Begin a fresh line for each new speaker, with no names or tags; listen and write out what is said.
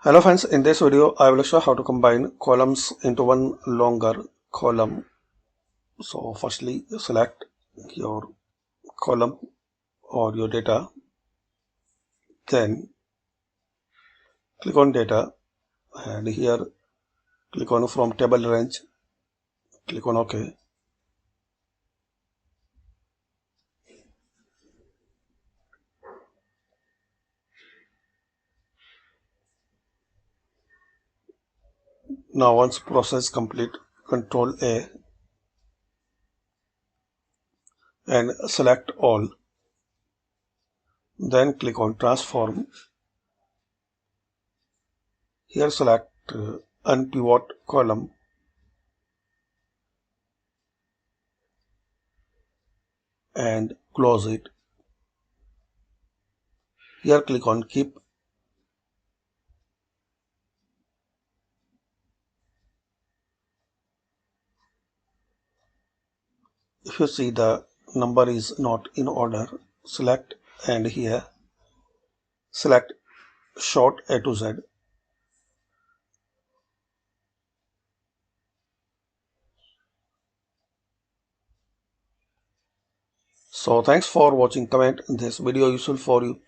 Hello friends, in this video I will show how to combine columns into one longer column. So firstly select your column or your data, then click on data and here click on from table range, click on OK. Now once process complete, Control A and select all, then click on transform. Here select unpivot column and close it. Here click on keep. If you see the number is not in order, select and here select sort A to Z. So thanks for watching. Comment this video useful for you.